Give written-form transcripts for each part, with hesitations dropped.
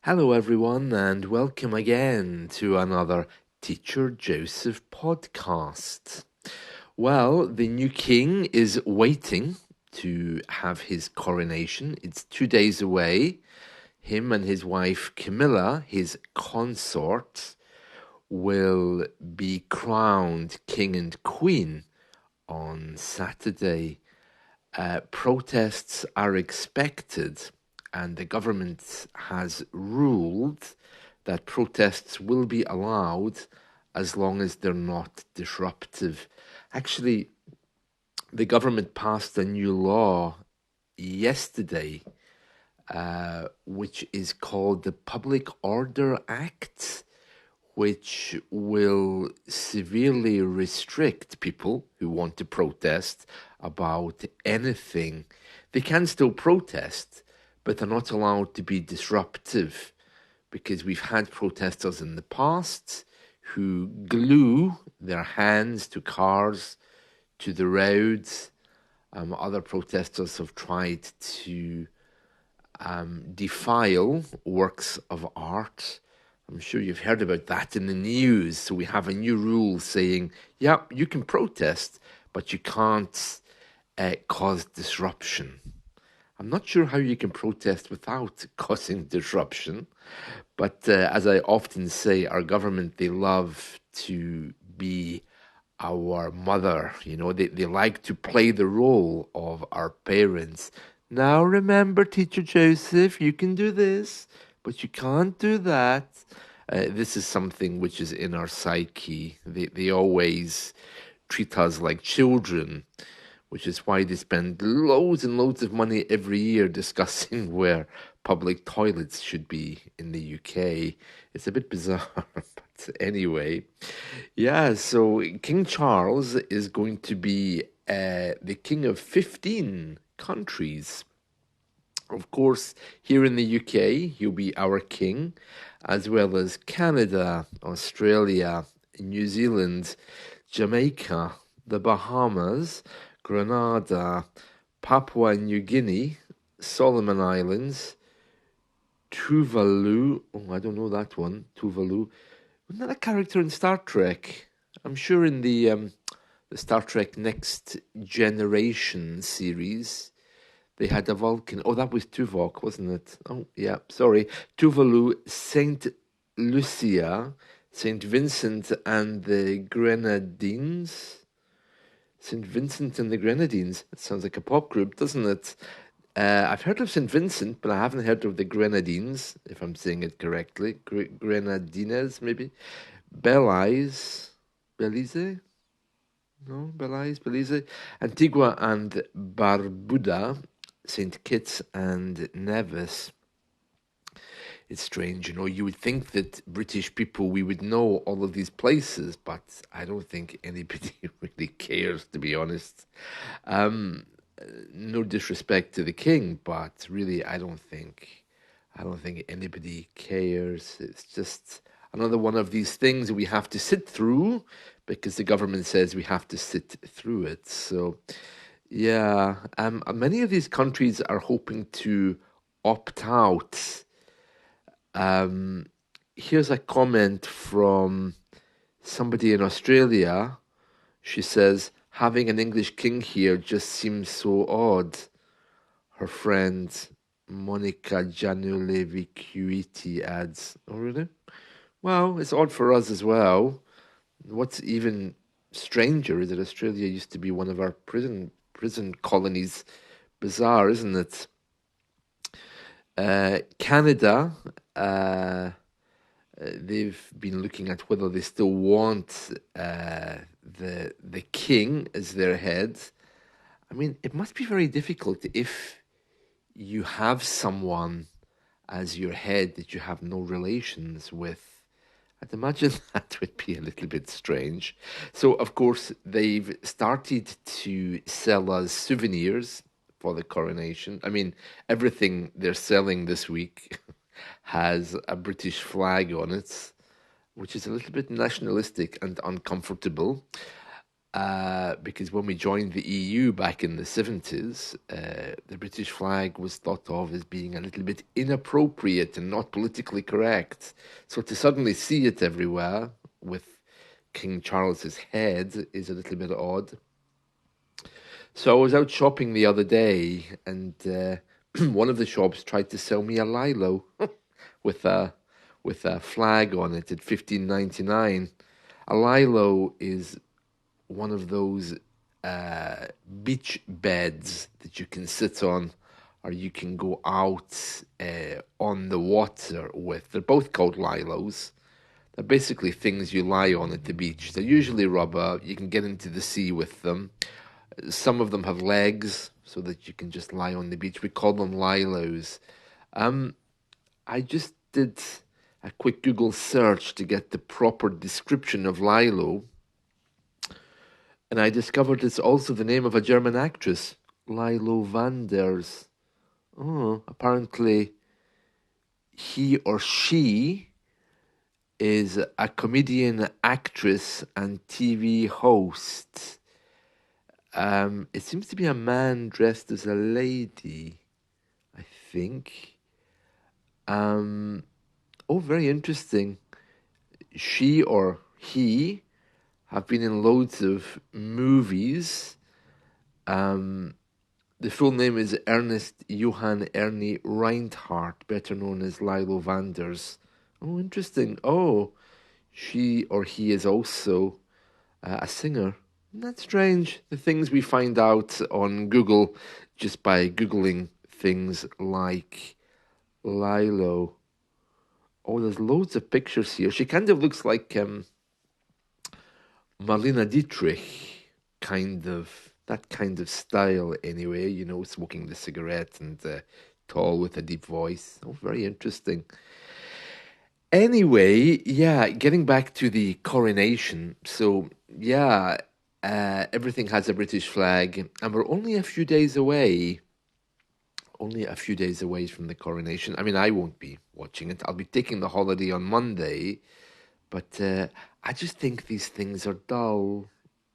Hello, everyone, and welcome again to another Teacher Joseph podcast. Well, the new king is waiting to have his coronation. It's 2 days away. Him and his wife Camilla, his consort, will be crowned king and queen on Saturday. Protests are expected, and the government has ruled that protests will be allowed as long as they're not disruptive. Actually, the government passed a new law yesterday, which is called the Public Order Act, which will severely restrict people who want to protest about anything. They can still protest, but they're not allowed to be disruptive, because we've had protesters in the past who glue their hands to cars, to the roads. Other protesters have tried to defile works of art. I'm sure you've heard about that in the news. So we have a new rule saying, yeah, you can protest, but you can't cause disruption. I'm not sure how you can protest without causing disruption, but as I often say, our government, they love to be our mother. They like to play the role of our parents. Now remember, Teacher Joseph, you can do this, but you can't do that. This is something which is in our psyche. They always treat us like children, which is why they spend loads and loads of money every year discussing where public toilets should be in the UK. It's a bit bizarre, but anyway. Yeah, so King Charles is going to be the king of 15 countries. Of course, here in the UK, he'll be our king, as well as Canada, Australia, New Zealand, Jamaica, the Bahamas, Grenada, Papua New Guinea, Solomon Islands, Tuvalu. Oh, I don't know that one. Tuvalu. Wasn't that a character in Star Trek? I'm sure in the Star Trek Next Generation series, they had a Vulcan. Oh, that was Tuvok, wasn't it? Oh, yeah, sorry. Tuvalu, Saint Lucia, Saint Vincent and the Grenadines. St. Vincent and the Grenadines. It sounds like a pop group, doesn't it? I've heard of St. Vincent, but I haven't heard of the Grenadines, if I'm saying it correctly. Grenadines, maybe. Belize. Belize? No, Belize. Antigua and Barbuda. St. Kitts and Nevis. It's strange, you would think that British people, we would know all of these places, but I don't think anybody really cares, to be honest. No disrespect to the king, but really, I don't think anybody cares. It's just another one of these things we have to sit through because the government says we have to sit through it. So, yeah, many of these countries are hoping to opt out. Here's a comment from somebody in Australia. She says, having an English king here just seems so odd. Her friend Monica Janulevicuiti adds, oh, really? Well, it's odd for us as well. What's even stranger is that Australia used to be one of our prison colonies. Bizarre, isn't it? Canada, they've been looking at whether they still want the king as their head. I mean, it must be very difficult if you have someone as your head that you have no relations with. I'd imagine that would be a little bit strange. So, of course, they've started to sell us souvenirs for the coronation. I mean, everything they're selling this week has a British flag on it, which is a little bit nationalistic and uncomfortable. because when we joined the EU back in the 70s, the British flag was thought of as being a little bit inappropriate and not politically correct. So to suddenly see it everywhere with King Charles's head is a little bit odd. So I was out shopping the other day, and one of the shops tried to sell me a lilo with a flag on it at 15.99. A lilo is one of those beach beds that you can sit on, or you can go out on the water with. They're both called lilos. They're basically things you lie on at the beach. They're usually rubber. You can get into the sea with them. Some of them have legs so that you can just lie on the beach. We call them lilos. I just did a quick Google search to get the proper description of lilo, and I discovered it's also the name of a German actress, Lilo Vanders. Oh, apparently he or she is a comedian, actress, and TV host. It seems to be a man dressed as a lady, I think. Oh, very interesting. She or he have been in loads of movies. The full name is Ernest Johann Ernie Reinhardt, better known as Lilo Vanders. Oh, interesting. Oh, she or he is also a singer. That's strange. The things we find out on Google just by Googling things like Lilo. Oh, there's loads of pictures here. She kind of looks like Marlene Dietrich, that kind of style anyway, smoking the cigarette and tall with a deep voice. Oh, very interesting. Anyway, yeah, getting back to the coronation. So, yeah, everything has a British flag, and we're only a few days away from the coronation. I mean, I won't be watching it. I'll be taking the holiday on Monday, but I just think these things are dull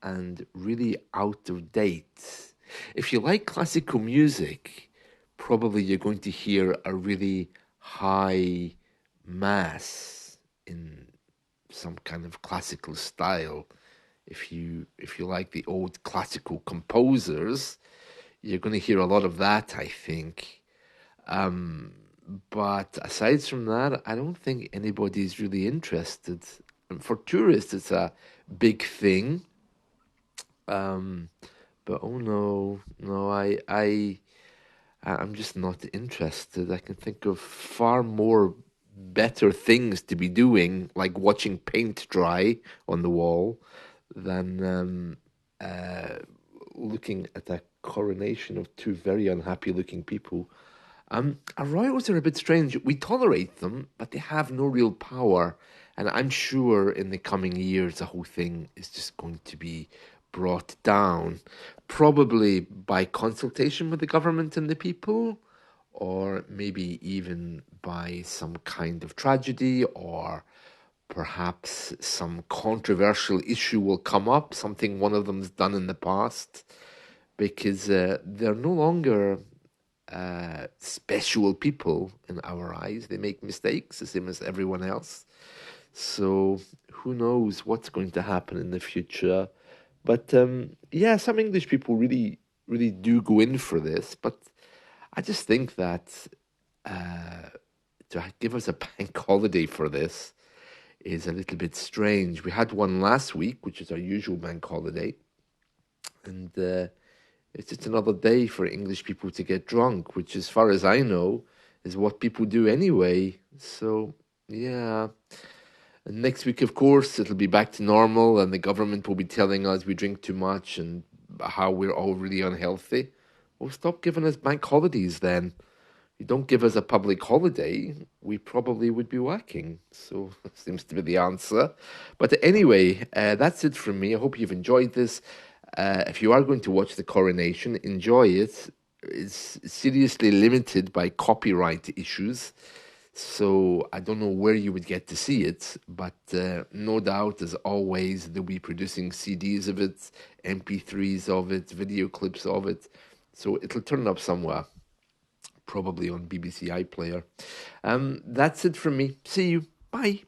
and really out of date. If you like classical music, probably you're going to hear a really high mass in some kind of classical style. If you like the old classical composers, you're going to hear a lot of that, I think. Um, but aside from that, I don't think anybody's really interested. And for tourists, it's a big thing. Um, but oh no, no, I'm just not interested. I can think of far more better things to be doing, like watching paint dry on the wall, than looking at a coronation of two very unhappy looking people. Our royals are a bit strange. We tolerate them, but they have no real power. And I'm sure in the coming years, the whole thing is just going to be brought down, probably by consultation with the government and the people, or maybe even by some kind of tragedy, or perhaps some controversial issue will come up, something one of them's done in the past, because they're no longer special people in our eyes. They make mistakes the same as everyone else. So who knows what's going to happen in the future? But yeah, some English people really, really do go in for this. But I just think that uh, to give us a bank holiday for this is a little bit strange. We had one last week, which is our usual bank holiday, and it's just another day for English people to get drunk, which, as far as I know, is what people do anyway. So, yeah. And next week, of course, it'll be back to normal, and the government will be telling us we drink too much and how we're all really unhealthy. Well, stop giving us bank holidays then. If you don't give us a public holiday, we probably would be working. So, seems to be the answer. But anyway, that's it from me. I hope you've enjoyed this. If you are going to watch the coronation, enjoy it. It's seriously limited by copyright issues. So I don't know where you would get to see it, but no doubt, as always, they'll be producing CDs of it, MP3s of it, video clips of it. So it'll turn up somewhere, probably on BBC iPlayer. That's it from me. See you. Bye.